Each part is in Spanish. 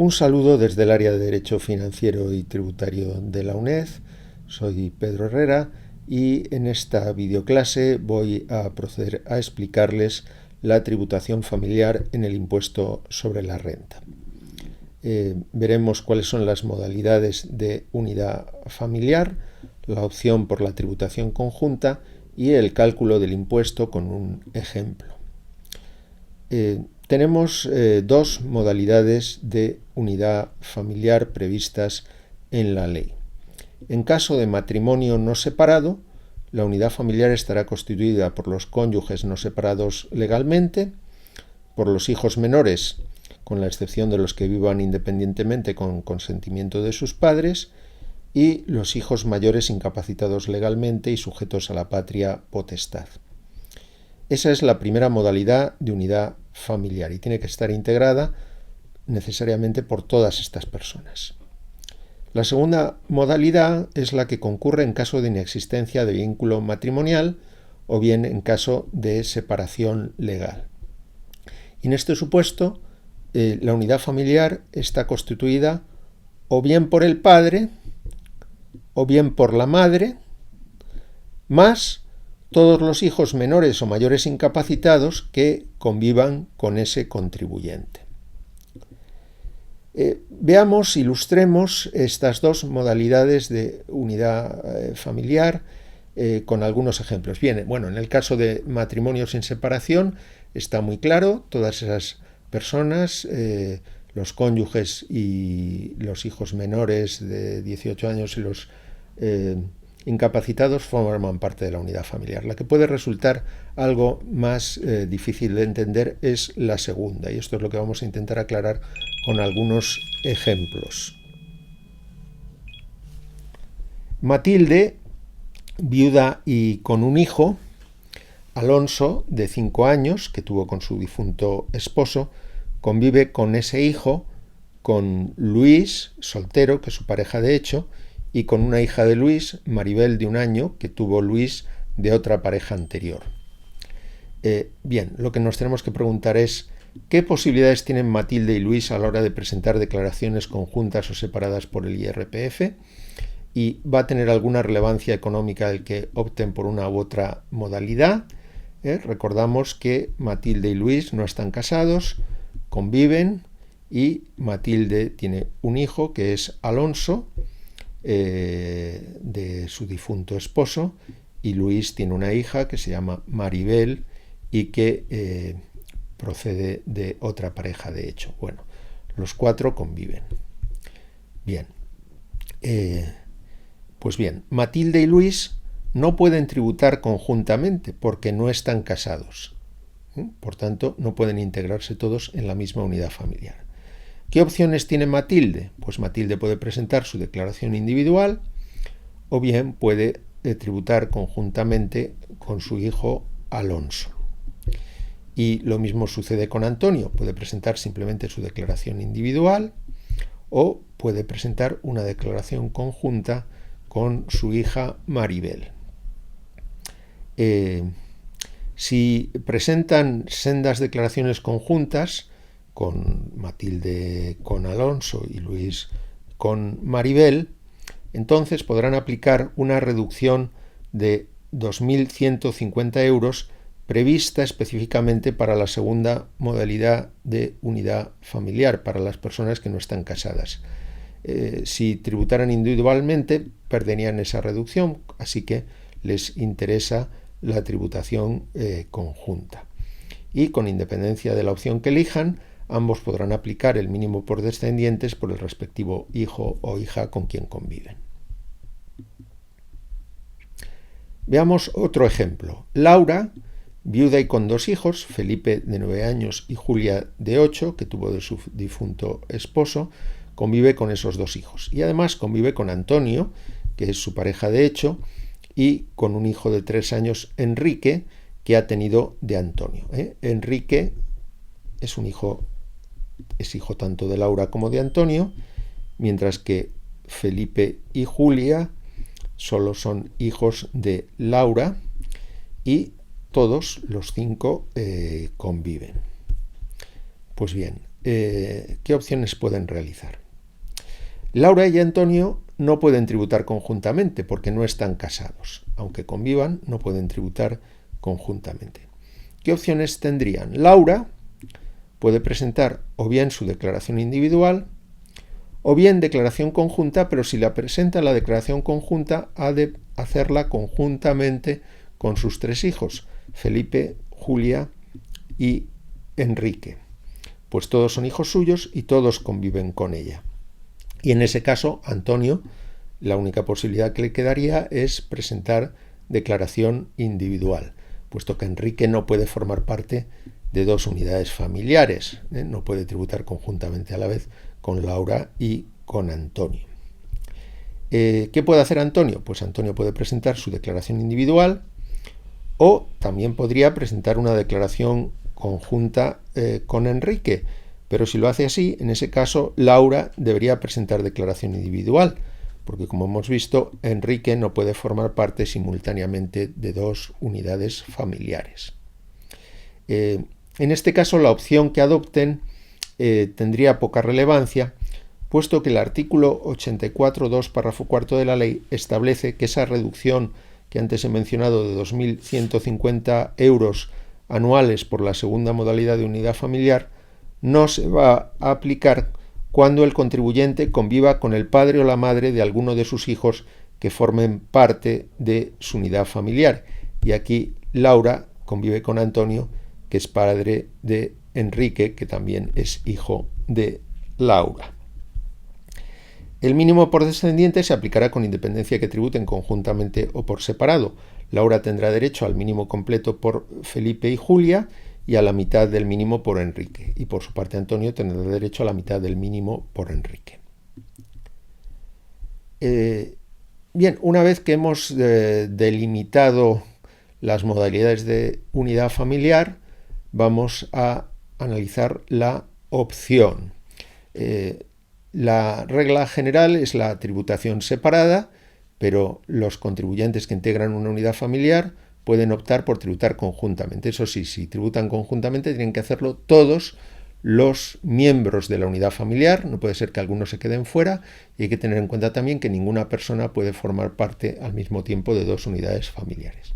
Un saludo desde el área de Derecho Financiero y Tributario de la UNED. Soy Pedro Herrera y en esta videoclase voy a proceder a explicarles la tributación familiar en el impuesto sobre la renta. Veremos cuáles son las modalidades de unidad familiar, la opción por la tributación conjunta y el cálculo del impuesto con un ejemplo. Tenemos dos modalidades de unidad familiar previstas en la ley. En caso de matrimonio no separado, la unidad familiar estará constituida por los cónyuges no separados legalmente, por los hijos menores, con la excepción de los que vivan independientemente con consentimiento de sus padres, y los hijos mayores incapacitados legalmente y sujetos a la patria potestad. Esa es la primera modalidad de unidad familiar y tiene que estar integrada necesariamente por todas estas personas. La segunda modalidad es la que concurre en caso de inexistencia de vínculo matrimonial o bien en caso de separación legal. Y en este supuesto, la unidad familiar está constituida o bien por el padre o bien por la madre, más todos los hijos menores o mayores incapacitados que convivan con ese contribuyente. Veamos, ilustremos estas dos modalidades de unidad familiar con algunos ejemplos. Bien, bueno, en el caso de matrimonio sin separación está muy claro, todas esas personas, los cónyuges y los hijos menores de 18 años y los incapacitados forman parte de la unidad familiar. La que puede resultar algo más difícil de entender es la segunda, y esto es lo que vamos a intentar aclarar con algunos ejemplos. Matilde, viuda y con un hijo, Alonso, de 5 años, que tuvo con su difunto esposo, convive con ese hijo, con Luis, soltero, que es su pareja de hecho, y con una hija de Luis, Maribel, de 1 año, que tuvo Luis de otra pareja anterior. Bien, lo que nos tenemos que preguntar es ¿qué posibilidades tienen Matilde y Luis a la hora de presentar declaraciones conjuntas o separadas por el IRPF? ¿Y va a tener alguna relevancia económica el que opten por una u otra modalidad? Recordamos que Matilde y Luis no están casados, conviven, y Matilde tiene un hijo que es Alonso, de su difunto esposo, y Luis tiene una hija que se llama Maribel y que procede de otra pareja de hecho. Bueno, los 4 conviven. Bien, pues bien, Matilde y Luis no pueden tributar conjuntamente porque no están casados. Por tanto, no pueden integrarse todos en la misma unidad familiar. ¿Qué opciones tiene Matilde? Pues Matilde puede presentar su declaración individual o bien puede tributar conjuntamente con su hijo Alonso. Y lo mismo sucede con Antonio, puede presentar simplemente su declaración individual o puede presentar una declaración conjunta con su hija Maribel. Si presentan sendas declaraciones conjuntas, con Matilde con Alonso y Luis con Maribel, entonces podrán aplicar una reducción de 2.150 euros prevista específicamente para la segunda modalidad de unidad familiar, para las personas que no están casadas. Si tributaran individualmente, perderían esa reducción, así que les interesa la tributación conjunta. Y con independencia de la opción que elijan, ambos podrán aplicar el mínimo por descendientes por el respectivo hijo o hija con quien conviven. Veamos otro ejemplo. Laura, viuda y con 2 hijos, Felipe de 9 años y Julia de 8, que tuvo de su difunto esposo, convive con esos 2 hijos. Y además convive con Antonio, que es su pareja de hecho, y con un hijo de 3 años, Enrique, que ha tenido de Antonio. Enrique es hijo tanto de Laura como de Antonio, mientras que Felipe y Julia solo son hijos de Laura y todos los 5 conviven. Pues bien, ¿qué opciones pueden realizar? Laura y Antonio no pueden tributar conjuntamente porque no están casados. Aunque convivan, no pueden tributar conjuntamente. ¿Qué opciones tendrían? Laura puede presentar o bien su declaración individual o bien declaración conjunta, pero si la presenta la declaración conjunta ha de hacerla conjuntamente con sus 3 hijos, Felipe, Julia y Enrique, pues todos son hijos suyos y todos conviven con ella. Y en ese caso, Antonio, la única posibilidad que le quedaría es presentar declaración individual, puesto que Enrique no puede formar parte de 2 unidades familiares, no puede tributar conjuntamente a la vez con Laura y con Antonio. ¿Qué puede hacer Antonio? Pues Antonio puede presentar su declaración individual o también podría presentar una declaración conjunta con Enrique, pero si lo hace así, en ese caso Laura debería presentar declaración individual, porque como hemos visto, Enrique no puede formar parte simultáneamente de 2 unidades familiares. En este caso, la opción que adopten tendría poca relevancia, puesto que el artículo 84.2, párrafo cuarto de la ley establece que esa reducción que antes he mencionado de 2.150 euros anuales por la segunda modalidad de unidad familiar no se va a aplicar cuando el contribuyente conviva con el padre o la madre de alguno de sus hijos que formen parte de su unidad familiar. Y aquí Laura convive con Antonio, que es padre de Enrique, que también es hijo de Laura. El mínimo por descendiente se aplicará con independencia que tributen conjuntamente o por separado. Laura tendrá derecho al mínimo completo por Felipe y Julia y a la mitad del mínimo por Enrique. Y por su parte Antonio tendrá derecho a la mitad del mínimo por Enrique. Bien, una vez que hemos delimitado las modalidades de unidad familiar, vamos a analizar la opción. La regla general es la tributación separada, pero los contribuyentes que integran una unidad familiar pueden optar por tributar conjuntamente. Eso sí, si tributan conjuntamente tienen que hacerlo todos los miembros de la unidad familiar, no puede ser que algunos se queden fuera, y hay que tener en cuenta también que ninguna persona puede formar parte al mismo tiempo de 2 unidades familiares.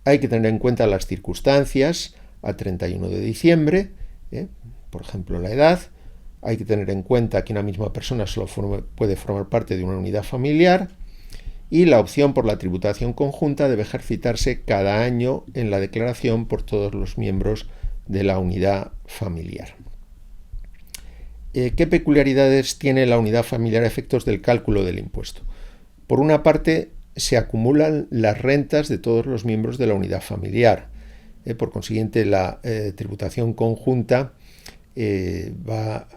Hay que tener en cuenta las circunstancias a 31 de diciembre, por ejemplo la edad. Hay que tener en cuenta que una misma persona solo puede formar parte de una unidad familiar, y la opción por la tributación conjunta debe ejercitarse cada año en la declaración por todos los miembros de la unidad familiar. ¿Qué peculiaridades tiene la unidad familiar a efectos del cálculo del impuesto? Por una parte, se acumulan las rentas de todos los miembros de la unidad familiar. Por consiguiente, la tributación conjunta va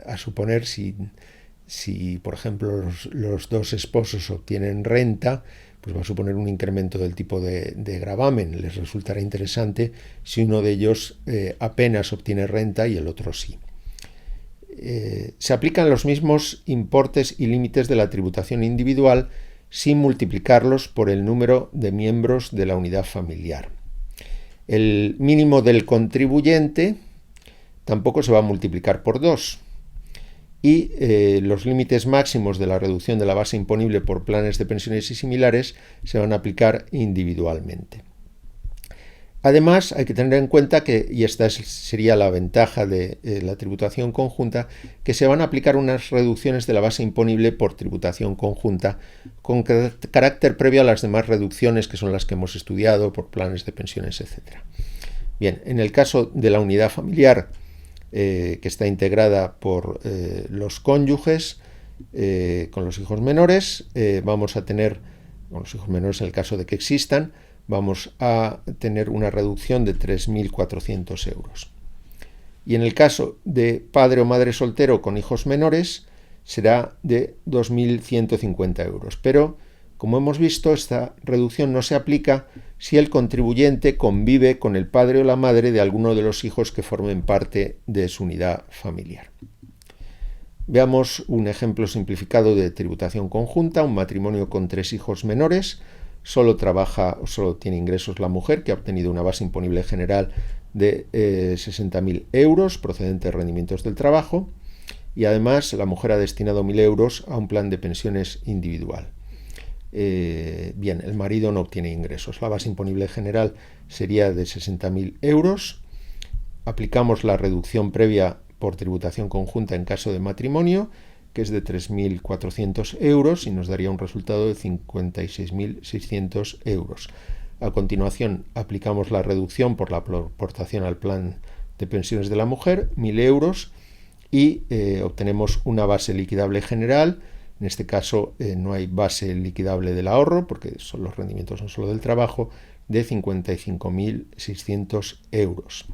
a suponer, si por ejemplo los 2 esposos obtienen renta, pues va a suponer un incremento del tipo de gravamen. Les resultará interesante si uno de ellos apenas obtiene renta y el otro sí. Se aplican los mismos importes y límites de la tributación individual sin multiplicarlos por el número de miembros de la unidad familiar. El mínimo del contribuyente tampoco se va a multiplicar por 2. Y los límites máximos de la reducción de la base imponible por planes de pensiones y similares se van a aplicar individualmente. Además, hay que tener en cuenta que, y esta sería la ventaja de la tributación conjunta, que se van a aplicar unas reducciones de la base imponible por tributación conjunta con carácter previo a las demás reducciones, que son las que hemos estudiado por planes de pensiones, etc. Bien, en el caso de la unidad familiar, que está integrada por los cónyuges con los hijos menores, vamos a tener, con los hijos menores en el caso de que existan, vamos a tener una reducción de 3.400 euros. Y en el caso de padre o madre soltero con hijos menores, será de 2.150 euros. Pero, como hemos visto, esta reducción no se aplica si el contribuyente convive con el padre o la madre de alguno de los hijos que formen parte de su unidad familiar. Veamos un ejemplo simplificado de tributación conjunta: un matrimonio con 3 hijos menores. Solo trabaja o solo tiene ingresos la mujer, que ha obtenido una base imponible general de 60.000 euros procedentes de rendimientos del trabajo, y además la mujer ha destinado 1.000 euros a un plan de pensiones individual. Bien, el marido no obtiene ingresos. La base imponible general sería de 60.000 euros. Aplicamos la reducción previa por tributación conjunta en caso de matrimonio, que es de 3.400 euros, y nos daría un resultado de 56.600 euros. A continuación, aplicamos la reducción por la aportación al plan de pensiones de la mujer, 1.000 euros, y obtenemos una base liquidable general. En este caso no hay base liquidable del ahorro, porque los rendimientos son solo del trabajo, de 55.600 euros.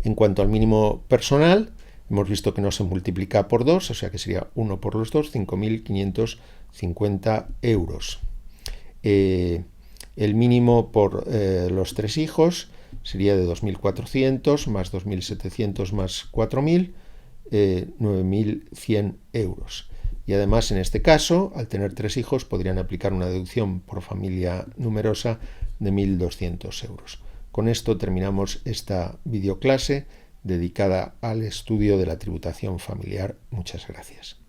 En cuanto al mínimo personal, hemos visto que no se multiplica por 2, o sea que sería 1 por los 2, 5.550 euros. El mínimo por los 3 hijos sería de 2.400 más 2.700 más 4.000, 9.100 euros. Y además, en este caso, al tener 3 hijos, podrían aplicar una deducción por familia numerosa de 1.200 euros. Con esto terminamos esta videoclase dedicada al estudio de la tributación familiar. Muchas gracias.